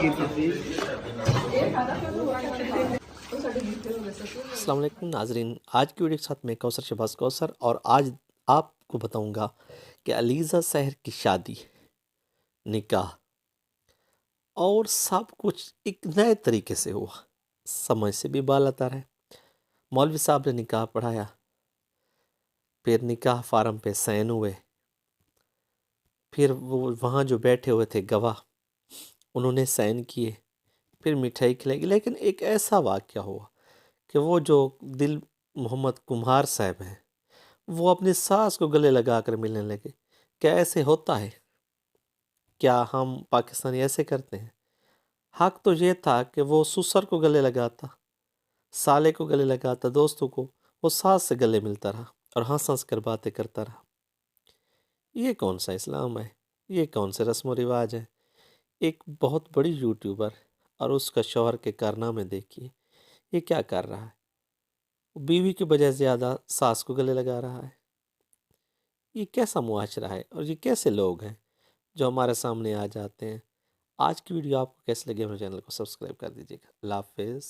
अस्सलाम वालेकुम नाजरीन, आज की वीडियो के साथ मैं कौसर शहबाज कौसर और आज आपको बताऊंगा कि अलीज़ा सहर की शादी, निकाह और सब कुछ एक नए तरीके से हुआ। समझ से भी बालातर है। मौलवी साहब ने निकाह पढ़ाया, फिर निकाह फार्म पे साइन हुए, फिर वो वहाँ जो बैठे हुए थे गवाह उन्होंने साइन किए, फिर मिठाई खिलाई गई। लेकिन एक ऐसा वाक़या हुआ कि वो जो दिल मोहम्मद कुम्हार साहब हैं वो अपनी सास को गले लगा कर मिलने लगे। क्या ऐसे होता है? क्या हम पाकिस्तानी ऐसे करते हैं? हक तो ये था कि वो ससुर को गले लगाता, साले को गले लगाता, दोस्तों को, वो सास से गले मिलता रहा और हंस हंस कर बातें करता रहा। ये कौन सा इस्लाम है? ये कौन से रस्म व रिवाज है? एक बहुत बड़ी यूट्यूबर और उसका शौहर के कारनामे देखिए, ये क्या कर रहा है। बीवी की बजाय ज़्यादा सास को गले लगा रहा है। ये कैसा मुआशरा है और ये कैसे लोग हैं जो हमारे सामने आ जाते हैं। आज की वीडियो आपको कैसे लगी? हमारे चैनल को सब्सक्राइब कर दीजिएगा। अल्लाह हाफ़िज़।